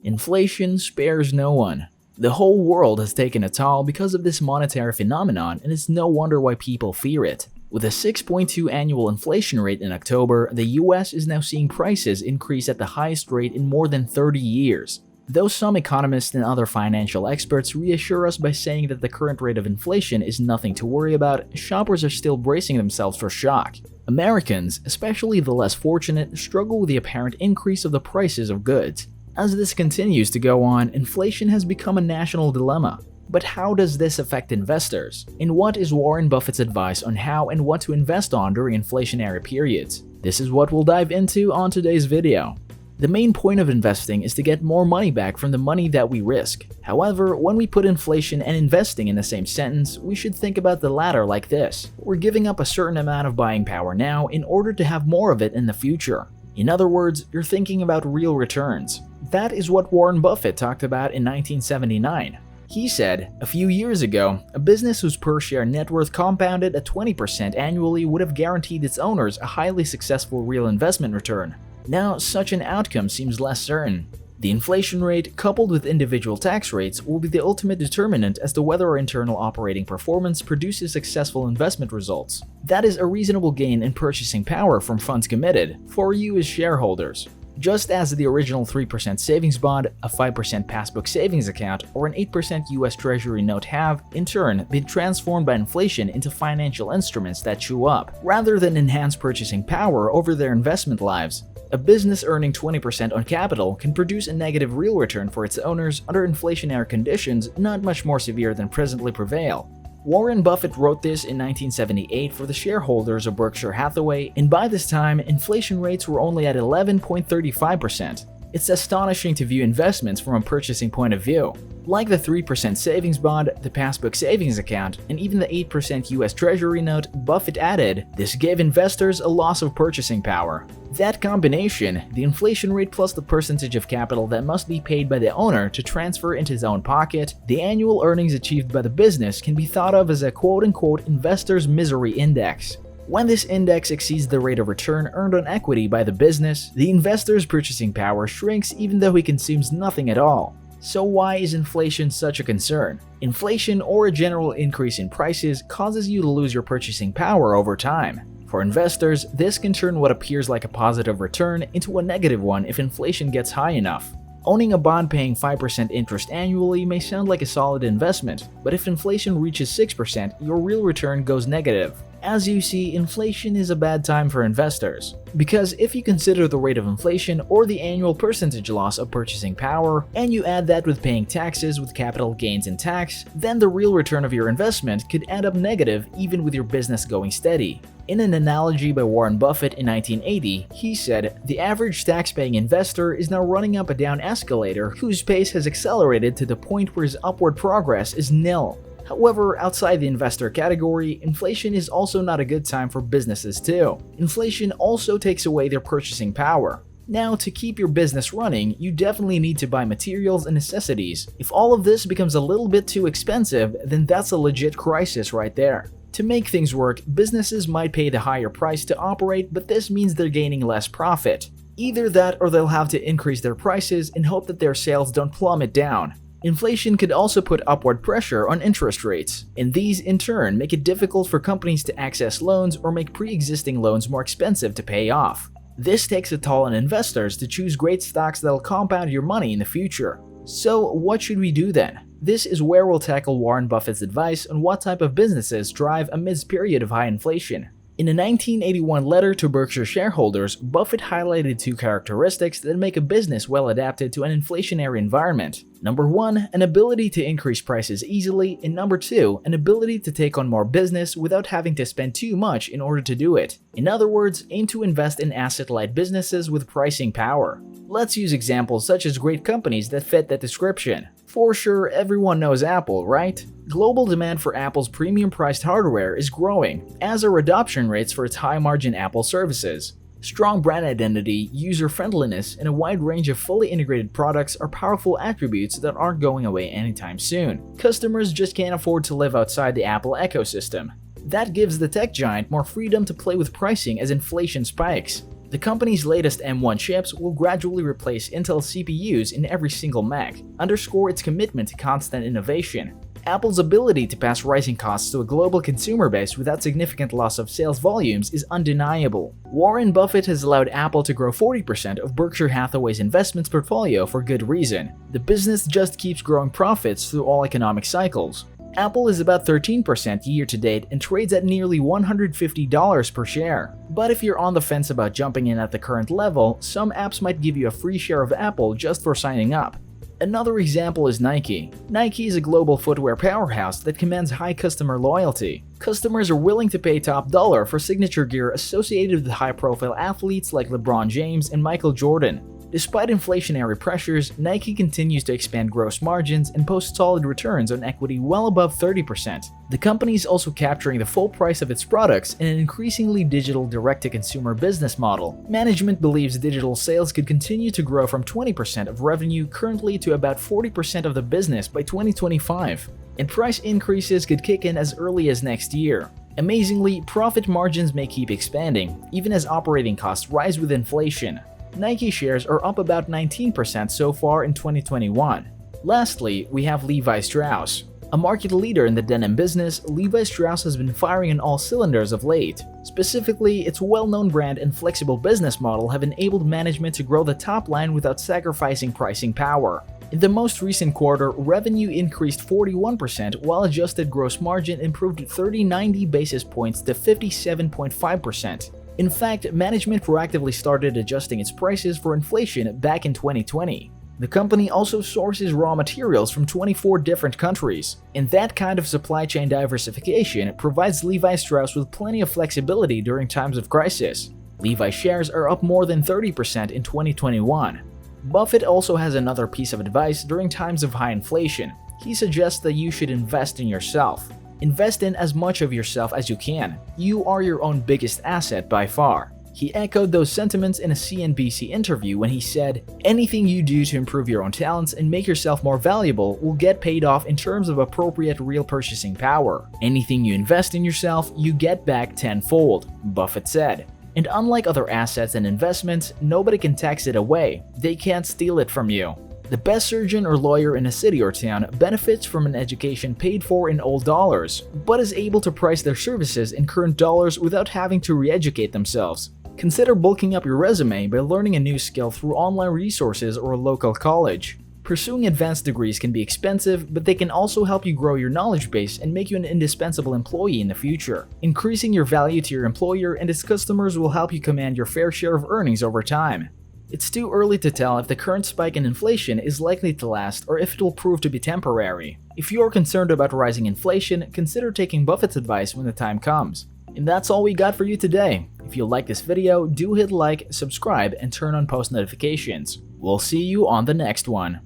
Inflation spares no one. The whole world has taken a toll because of this monetary phenomenon, and it's no wonder why people fear it. With a 6.2 annual inflation rate in October, the US is now seeing prices increase at the highest rate in more than 30 years. Though some economists and other financial experts reassure us by saying that the current rate of inflation is nothing to worry about, shoppers are still bracing themselves for shock. Americans, especially the less fortunate, struggle with the apparent increase of the prices of goods. As this continues to go on, inflation has become a national dilemma. But how does this affect investors? And what is Warren Buffett's advice on how and what to invest on during inflationary periods? This is what we'll dive into on today's video. The main point of investing is to get more money back from the money that we risk. However, when we put inflation and investing in the same sentence, we should think about the latter like this. We're giving up a certain amount of buying power now in order to have more of it in the future. In other words, you're thinking about real returns. That is what Warren Buffett talked about in 1979. He said, a few years ago, a business whose per-share net worth compounded at 20% annually would have guaranteed its owners a highly successful real investment return. Now, such an outcome seems less certain. The inflation rate, coupled with individual tax rates, will be the ultimate determinant as to whether our internal operating performance produces successful investment results. That is a reasonable gain in purchasing power from funds committed for you as shareholders. Just as the original 3% savings bond, a 5% passbook savings account, or an 8% US Treasury Note have, in turn, been transformed by inflation into financial instruments that chew up, rather than enhance purchasing power over their investment lives. A business earning 20% on capital can produce a negative real return for its owners under inflationary conditions not much more severe than presently prevail. Warren Buffett wrote this in 1978 for the shareholders of Berkshire Hathaway, and by this time, inflation rates were only at 11.35%. It's astonishing to view investments from a purchasing point of view. Like the 3% savings bond, the passbook savings account, and even the 8% US Treasury Note, Buffett added, this gave investors a loss of purchasing power. That combination, the inflation rate plus the percentage of capital that must be paid by the owner to transfer into his own pocket, the annual earnings achieved by the business can be thought of as a quote-unquote investor's misery index. When this index exceeds the rate of return earned on equity by the business, the investor's purchasing power shrinks even though he consumes nothing at all. So why is inflation such a concern? Inflation, or a general increase in prices, causes you to lose your purchasing power over time. For investors, this can turn what appears like a positive return into a negative one if inflation gets high enough. Owning a bond paying 5% interest annually may sound like a solid investment, but if inflation reaches 6%, your real return goes negative. As you see, inflation is a bad time for investors. Because if you consider the rate of inflation or the annual percentage loss of purchasing power, and you add that with paying taxes with capital gains and tax, then the real return of your investment could end up negative even with your business going steady. In an analogy by Warren Buffett in 1980, he said, the average tax-paying investor is now running up a down escalator whose pace has accelerated to the point where his upward progress is nil. However, outside the investor category, inflation is also not a good time for businesses too. Inflation also takes away their purchasing power. Now, to keep your business running, you definitely need to buy materials and necessities. If all of this becomes a little bit too expensive, then that's a legit crisis right there. To make things work, businesses might pay the higher price to operate, but this means they're gaining less profit. Either that or they'll have to increase their prices and hope that their sales don't plummet down. Inflation could also put upward pressure on interest rates, and these in turn make it difficult for companies to access loans or make pre-existing loans more expensive to pay off. This takes a toll on investors to choose great stocks that'll compound your money in the future. So what should we do then? This is where we'll tackle Warren Buffett's advice on what type of businesses thrive amidst period of high inflation. In a 1981 letter to Berkshire shareholders, Buffett highlighted two characteristics that make a business well adapted to an inflationary environment. Number 1, an ability to increase prices easily, and number 2, an ability to take on more business without having to spend too much in order to do it. In other words, aim to invest in asset-light businesses with pricing power. Let's use examples such as great companies that fit that description. For sure, everyone knows Apple, right? Global demand for Apple's premium-priced hardware is growing, as are adoption rates for its high-margin Apple services. Strong brand identity, user-friendliness, and a wide range of fully integrated products are powerful attributes that aren't going away anytime soon. Customers just can't afford to live outside the Apple ecosystem. That gives the tech giant more freedom to play with pricing as inflation spikes. The company's latest M1 chips will gradually replace Intel CPUs in every single Mac, underscore its commitment to constant innovation. Apple's ability to pass rising costs to a global consumer base without significant loss of sales volumes is undeniable. Warren Buffett has allowed Apple to grow 40% of Berkshire Hathaway's investments portfolio for good reason. The business just keeps growing profits through all economic cycles. Apple is about 13% year-to-date and trades at nearly $150 per share. But if you're on the fence about jumping in at the current level, some apps might give you a free share of Apple just for signing up. Another example is Nike. Nike is a global footwear powerhouse that commands high customer loyalty. Customers are willing to pay top dollar for signature gear associated with high-profile athletes like LeBron James and Michael Jordan. Despite inflationary pressures, Nike continues to expand gross margins and post solid returns on equity well above 30%. The company is also capturing the full price of its products in an increasingly digital direct-to-consumer business model. Management believes digital sales could continue to grow from 20% of revenue currently to about 40% of the business by 2025, and price increases could kick in as early as next year. Amazingly, profit margins may keep expanding, even as operating costs rise with inflation. Nike shares are up about 19% so far in 2021. Lastly, we have Levi Strauss. A market leader in the denim business, Levi Strauss has been firing on all cylinders of late. Specifically, its well-known brand and flexible business model have enabled management to grow the top line without sacrificing pricing power. In the most recent quarter, revenue increased 41% while adjusted gross margin improved 90 basis points to 57.5%. In fact, management proactively started adjusting its prices for inflation back in 2020. The company also sources raw materials from 24 different countries, and that kind of supply chain diversification provides Levi Strauss with plenty of flexibility during times of crisis. Levi shares are up more than 30% in 2021. Buffett also has another piece of advice during times of high inflation. He suggests that you should invest in yourself. Invest in as much of yourself as you can. You are your own biggest asset by far. He echoed those sentiments in a CNBC interview when he said, "Anything you do to improve your own talents and make yourself more valuable will get paid off in terms of appropriate real purchasing power. Anything you invest in yourself, you get back tenfold," Buffett said. And unlike other assets and investments, nobody can tax it away. They can't steal it from you. The best surgeon or lawyer in a city or town benefits from an education paid for in old dollars, but is able to price their services in current dollars without having to re-educate themselves. Consider bulking up your resume by learning a new skill through online resources or a local college. Pursuing advanced degrees can be expensive, but they can also help you grow your knowledge base and make you an indispensable employee in the future. Increasing your value to your employer and its customers will help you command your fair share of earnings over time. It's too early to tell if the current spike in inflation is likely to last or if it will prove to be temporary. If you are concerned about rising inflation, consider taking Buffett's advice when the time comes. And that's all we got for you today. If you like this video, do hit like, subscribe, and turn on post notifications. We'll see you on the next one.